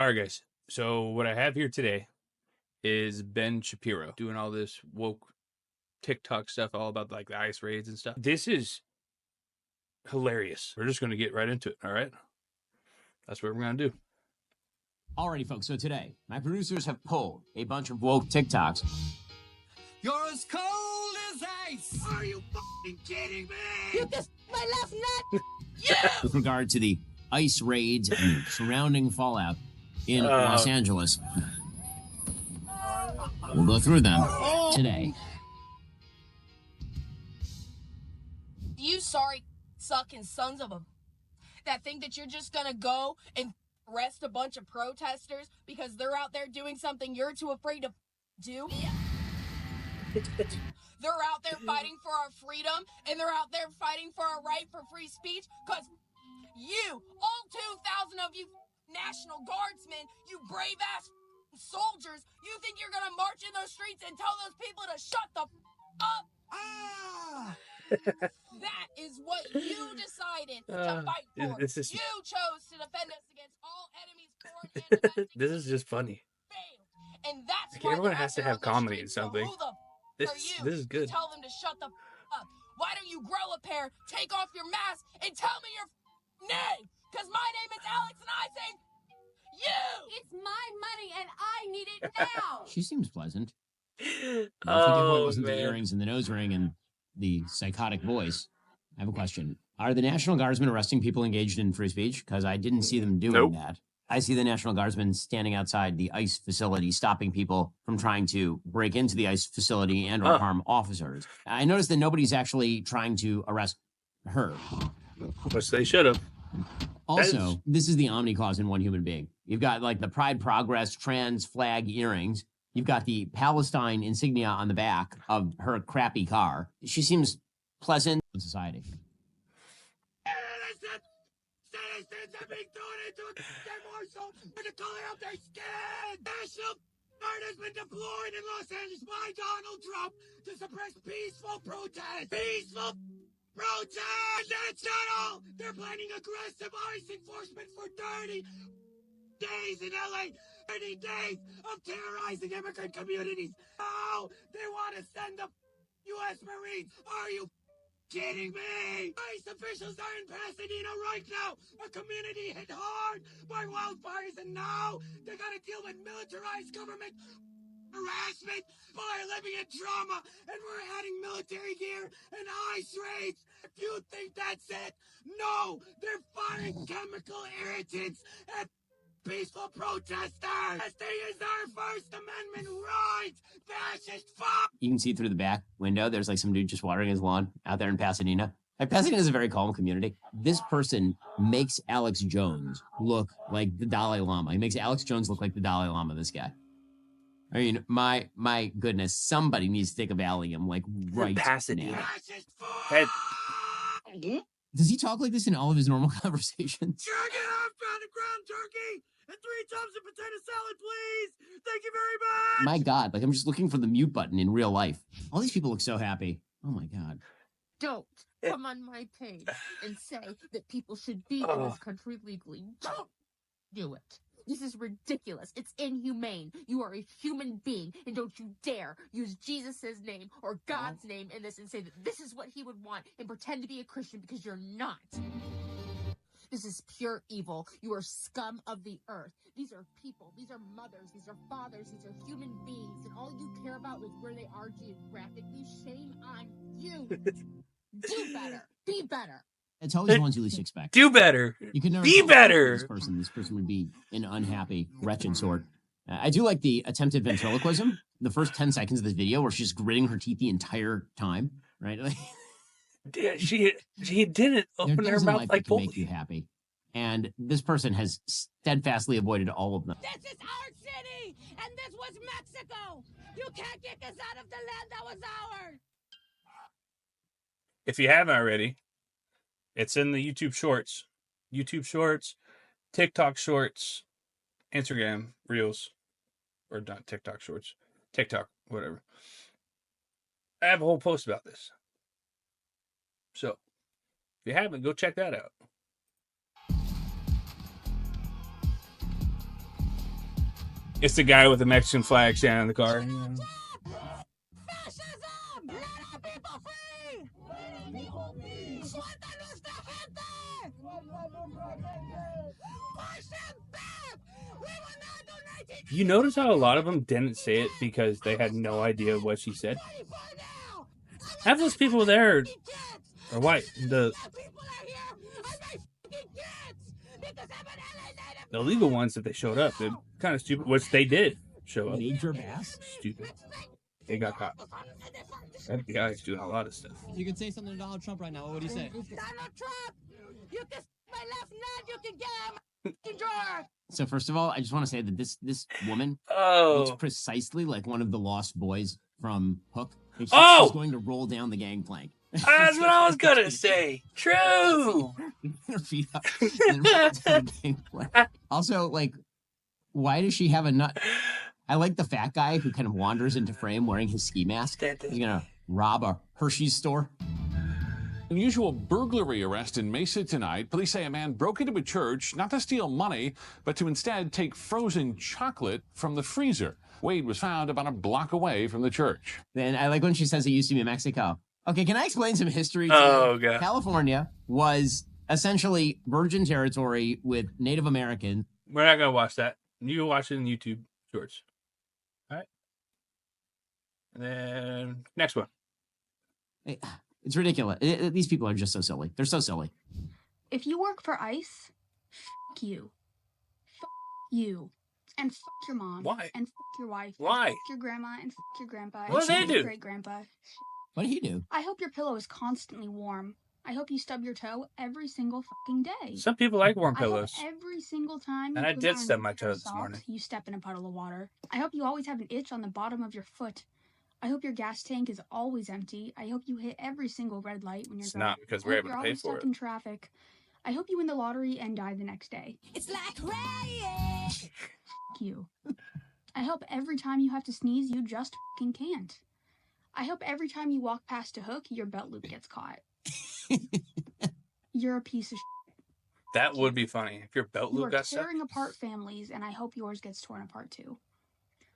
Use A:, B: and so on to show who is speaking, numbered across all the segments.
A: All right, guys. So what I have here today is Ben Shapiro doing all this woke TikTok stuff, all about like the ICE raids and stuff. This is hilarious. We're just going to get right into it. All right. That's what we're going to do.
B: Alrighty, folks. So today, my producers have pulled a bunch of woke TikToks.
C: You're as cold as ice. Are you fucking kidding me?
D: You kissed my left nut.
C: Yeah.
B: With regard to the ICE raids and surrounding fallout in Los Angeles. We'll go through them today.
D: You sorry sucking sons of a that think that you're just gonna go and arrest a bunch of protesters because they're out there doing something you're too afraid to do? They're out there fighting for our freedom, and they're out there fighting for our right for free speech because you, all 2,000 of you National Guardsmen, you brave-ass soldiers, you think you're gonna march in those streets and tell those people to shut the up? That is what you decided to fight for. You chose to defend us against all enemies, foreign and domestic.
A: This is just funny.
D: And that's
A: Like, everyone has to have comedy in something. This is good.
D: Tell them to shut the up. Why don't you grow a pair, take off your mask, and tell me your name? Because my name is Alex, and I say you.
E: It's my money, and I need it now.
B: She seems pleasant. I think it
A: Oh,
B: wasn't the
A: man.
B: earrings and the nose ring and the psychotic voice. I have a question. Are the National Guardsmen arresting people engaged in free speech? Because I didn't see them doing that. I see the National Guardsmen standing outside the ICE facility, stopping people from trying to break into the ICE facility and or harm officers. I noticed that nobody's actually trying to arrest her.
A: Which they should have.
B: Also, this is the omni clause in one human being. You've got like the Pride Progress trans flag earrings. You've got the Palestine insignia on the back of her crappy car. She seems pleasant in society.
C: Citizens are being thrown into a morsel to color out their skin. National Guard has been deployed in Los Angeles by Donald Trump to suppress peaceful protest. Peaceful protest! That's not all! They're planning aggressive ICE enforcement for 30 days in LA. 30 days of terrorizing immigrant communities. Oh, they want to send the U.S. Marines. Are you kidding me? ICE officials are in Pasadena right now. A community hit hard by wildfires, and now they got to deal with militarized government harassment by Libyan trauma, and we're adding military gear and ICE raids. If you think that's it, no, they're firing chemical irritants at peaceful protesters. They is our First Amendment rights. Fascist fuck.
B: You can see through the back window. There's like some dude just watering his lawn out there in Pasadena. Like, Pasadena is a very calm community. This person makes Alex Jones look like the Dalai Lama. He makes Alex Jones look like the Dalai Lama, this guy. I mean, my goodness, somebody needs to take a Valium, like, right
A: Pasadena.
B: now.
C: Fascist fuck.
B: Does he talk like this in all of his normal conversations?
C: Jerk it off, pound of ground turkey, and 3 tubs of potato salad, please. Thank you very much.
B: My God, like, I'm just looking for the mute button in real life. All these people look so happy. Oh, my God.
E: Don't come on my page and say that people should be in this country legally. Don't do it. This is ridiculous. It's inhumane. You are a human being, and don't you dare use Jesus' name or God's name in this and say that this is what he would want and pretend to be a Christian, because you're not. This is pure evil. You are scum of the earth. These are people. These are mothers. These are fathers. These are human beings, and all you care about is where they are geographically. Shame on you. Do better. Be better.
B: It's always the ones you least expect.
A: Do better.
B: You could never
A: Be
B: tell
A: better.
B: This person would be an unhappy, wretched sort. I do like the attempted ventriloquism. The first 10 seconds of this video where she's gritting her teeth the entire time, right? Like,
A: Yeah, she didn't
B: there are
A: open her
B: things in
A: mouth
B: life
A: like
B: that can
A: fully.
B: make you happy. And this person has steadfastly avoided all of them.
D: This is our city, and this was Mexico. You can't kick us out of the land that was ours.
A: If you haven't already, it's in the YouTube Shorts, TikTok Shorts, Instagram Reels, or not TikTok Shorts, TikTok, whatever. I have a whole post about this. So, if you haven't, go check that out. It's the guy with the Mexican flag standing in the car.
C: Fascism! Let our people free! ¡Suelta nuestra gente! Push them back! We will not do 1984
A: You notice how a lot of them didn't say it because they had no idea what she said?
C: now!
A: Half those people there are white. The
C: People are here are my fucking kids! Because I'm an LA native!
A: the legal ones that they showed up, they're kind of stupid, which they did show up.
B: Major Bass.
A: Stupid. They got caught. FBI is doing a lot of stuff.
F: If you could say something to Donald Trump right now, what would you say?
C: Donald Trump! You can my left nut, you can get out of my fucking drawer!
B: So first of all, I just want to say that this woman looks
A: Oh.
B: precisely like one of the lost boys from Hook. She's going to roll down the gangplank.
A: That's what I was gonna say. True.
B: Her feet up. And roll down the gangplank. Also, like, why does she have a nut? I like the fat guy who kind of wanders into frame wearing his ski mask. He's gonna rob a Hershey's store.
G: Unusual burglary arrest in Mesa tonight. Police say a man broke into a church not to steal money, but to instead take frozen chocolate from the freezer. Wade was found about a block away from the church.
B: Then I like when she says it used to be Mexico. Okay, can I explain some history to
A: Oh,
B: you?
A: God.
B: California was essentially virgin territory with Native Americans.
A: We're not gonna watch that. You can watch it in YouTube Shorts. All right. And then next one.
B: It's ridiculous. These people are just so silly. They're so silly.
H: If you work for ICE, fuck you. Fuck you. And fuck your mom.
A: Why?
H: And fuck your wife.
A: Why?
H: And fuck your grandma and fuck your grandpa.
A: What
H: and
A: do they
H: fuck your
A: do?
H: great grandpa.
B: What did he do?
H: I hope your pillow is constantly warm. I hope you stub your toe every single fucking day.
A: Some people like warm
H: I hope
A: pillows.
H: every single time
A: And
H: you
A: I
H: put
A: did
H: on
A: stub
H: a
A: my
H: pair
A: toe
H: of
A: this
H: socks,
A: morning.
H: You step in a puddle of water. I hope you always have an itch on the bottom of your foot. I hope your gas tank is always empty. I hope you hit every single red light when you're
A: It's
H: driving.
A: not because
H: I
A: we're
H: hope
A: able
H: you're
A: to pay
H: always
A: for
H: stuck
A: it.
H: in traffic. I hope you win the lottery and die the next day.
C: It's like rain!
H: Fuck you. I hope every time you have to sneeze, you just fucking can't. I hope every time you walk past a hook, your belt loop gets caught. You're a piece of shit.
A: That would be funny if your belt
H: You
A: loop
H: are
A: got stuck.
H: tearing apart families, and I hope yours gets torn apart too.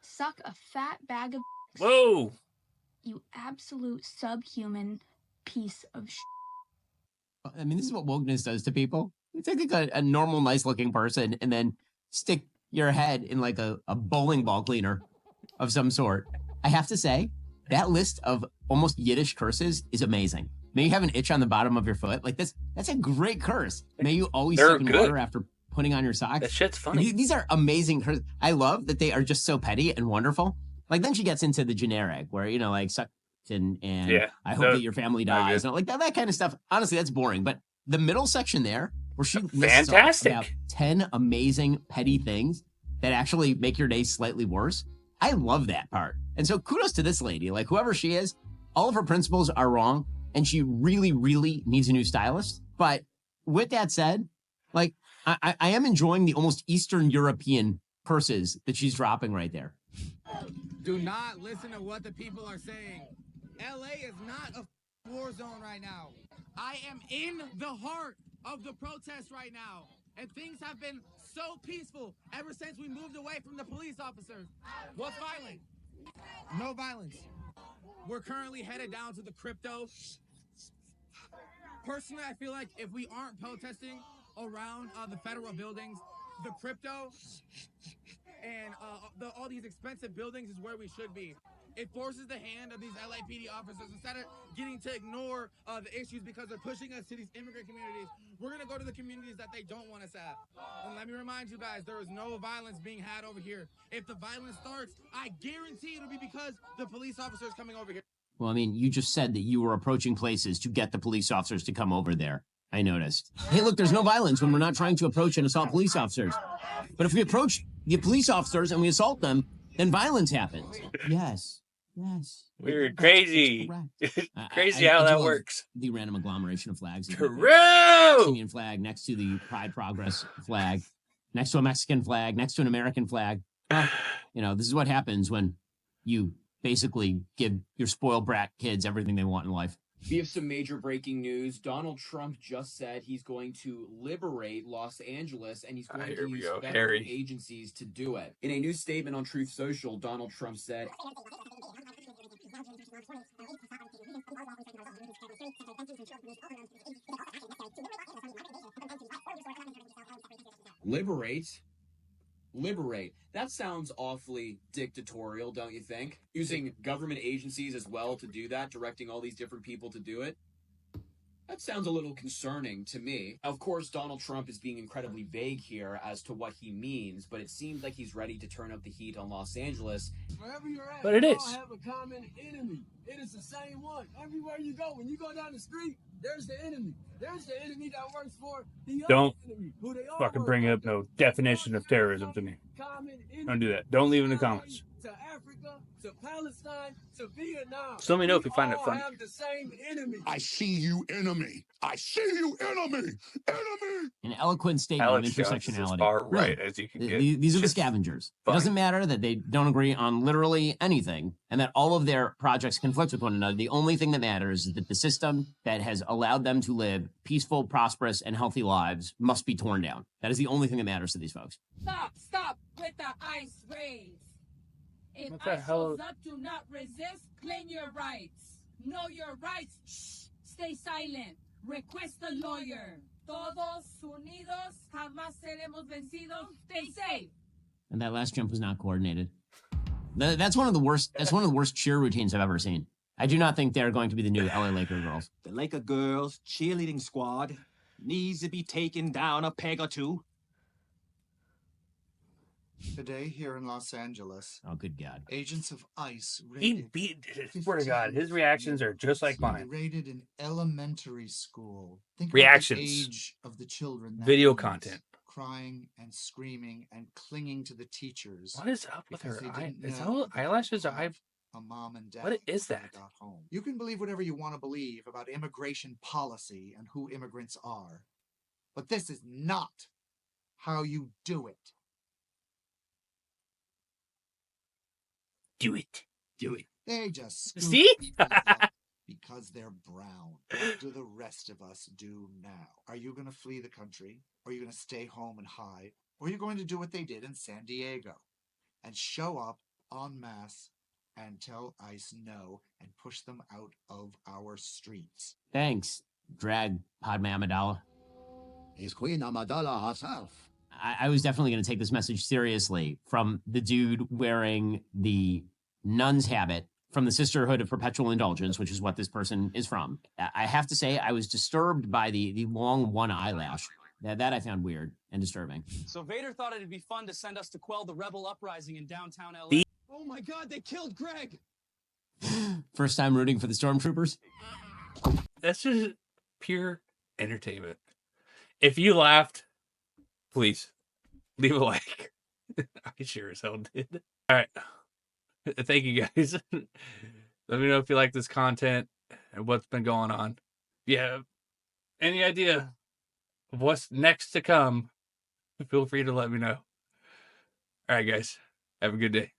H: Suck a fat bag of
A: Whoa!
H: you absolute subhuman piece of shit.
B: I mean, this is what wokeness does to people. You take like a normal, nice-looking person and then stick your head in like a bowling ball cleaner of some sort. I have to say, that list of almost Yiddish curses is amazing. May you have an itch on the bottom of your foot. Like that's a great curse. May you always
A: They're
B: soak in
A: good.
B: water after putting on your socks.
A: That shit's funny.
B: These are amazing curses. I love that they are just so petty and wonderful. Like then she gets into the generic where, you know, like suck and
A: Yeah,
B: I hope that your family
A: not
B: dies.
A: good.
B: And like that kind of stuff. Honestly, that's boring. But the middle section there where she lists off
A: Fantastic.
B: about 10 amazing petty things that actually make your day slightly worse. I love that part. And so kudos to this lady. Like whoever she is, all of her principles are wrong. And she really, really needs a new stylist. But with that said, like I am enjoying the almost Eastern European curses that she's dropping right there.
I: Do not listen to what the people are saying. LA is not a war zone right now. I am in the heart of the protest right now. And things have been so peaceful ever since we moved away from the police officers. What's violent? No violence. We're currently headed down to the crypto. Personally, I feel like if we aren't protesting around the federal buildings, the crypto and all these expensive buildings is where we should be. It forces the hand of these LAPD officers. Instead of getting to ignore the issues because they're pushing us to these immigrant communities, we're going to go to the communities that they don't want us at. And let me remind you guys, there is no violence being had over here. If the violence starts, I guarantee it'll be because the police officers coming over here.
B: Well, I mean, you just said that you were approaching places to get the police officers to come over there. I noticed. Hey, look, there's no violence when we're not trying to approach and assault police officers. But if we approach the police officers and we assault them, then violence happens. Yes.
A: Weird, crazy.
B: That's correct.
A: Crazy
B: I
A: how
B: do
A: that
B: love
A: works.
B: The random agglomeration of flags.
A: True!
B: Indian flag next to the Pride Progress flag, next to a Mexican flag, next to an American flag. Well, you know, this is what happens when you basically give your spoiled brat kids everything they want in life.
J: We have some major breaking news. Donald Trump just said he's going to liberate Los Angeles, and he's going to use federal agencies to do it. In a new statement on Truth Social, Donald Trump said, liberate? Liberate. That sounds awfully dictatorial, don't you think? Using government agencies as well to do that, directing all these different people to do it? That sounds a little concerning to me. Of course, Donald Trump is being incredibly vague here as to what he means, but it seems like he's ready to turn up the heat on Los Angeles.
C: Wherever you're at,
A: but it is.
C: all have a common enemy. It is the same one. Everywhere you go, when you go down the street, there's the enemy. There's the enemy that works for the other enemy. Who they all
A: fucking
C: work
A: bring
C: for.
A: up no definition of terrorism to me. Don't do that. Don't leave in the comments.
C: To Africa, to Palestine, to Vietnam.
A: Just let me know if you find it
C: all
A: funny.
C: have the same enemy.
K: I see you, enemy. I see you, enemy. Enemy.
B: An eloquent statement
A: Alex
B: of
A: Jones is as
B: intersectionality.
A: far
B: Really.
A: right as you can get.
B: These are the
A: Just
B: scavengers. It
A: funny.
B: doesn't matter that they don't agree on literally anything and that all of their projects conflict with one another. The only thing that matters is that the system that has allowed them to live peaceful, prosperous, and healthy lives must be torn down. That is the only thing that matters to these folks.
D: Stop with the ice raids. If
A: What the
D: ICE
A: hell?
D: shows up, do not resist. Claim your rights. Know your rights. Shh. Stay silent. Request a lawyer. Todos unidos, jamás seremos vencidos. Stay safe.
B: And that last jump was not coordinated. That's one of the worst. That's one of the worst cheer routines I've ever seen. I do not think they're going to be the new LA Laker girls.
L: The Laker girls cheerleading squad needs to be taken down a peg or two.
M: Today here in Los Angeles,
B: Oh, good God.
M: agents of ICE
A: He
M: raided
A: beat. Swear to God, his reactions are just like
M: They
A: mine.
M: raided an elementary school. Think
A: Reactions.
M: about the age of the children. that
A: Video
M: night,
A: content.
M: crying and screaming and clinging to the teachers.
A: What is up with
M: because
A: her
M: they
A: eye?
M: didn't
A: Is
M: know
A: that
M: that they
A: eyelashes?
M: would
A: Eye?
M: have a mom and dad.
A: What is
M: when they
A: that?
M: got home. You can believe whatever you want to believe about immigration policy and who immigrants are, but this is not how you do it.
A: Do it. Do it.
M: They just scoop
A: See?
M: people up because they're brown. What do the rest of us do now? Are you going to flee the country? Or are you going to stay home and hide? Or are you going to do what they did in San Diego and show up en masse and tell ICE no and push them out of our streets?
B: Thanks, drag Padme Amidala.
K: It's Queen Amidala herself.
B: I was definitely going to take this message seriously from the dude wearing the nun's habit from the Sisterhood of Perpetual Indulgence, which is what this person is from. I have to say, I was disturbed by the long one eyelash. That I found weird and disturbing.
F: So Vader thought it'd be fun to send us to quell the rebel uprising in downtown LA. Oh my God, they killed Greg!
B: First time rooting for the stormtroopers?
A: That's just pure entertainment. If you laughed, please leave a like. I sure as hell did. All right. Thank you guys. Let me know if you like this content and what's been going on. If you have any idea of what's next to come, feel free to let me know. All right, guys. Have a good day.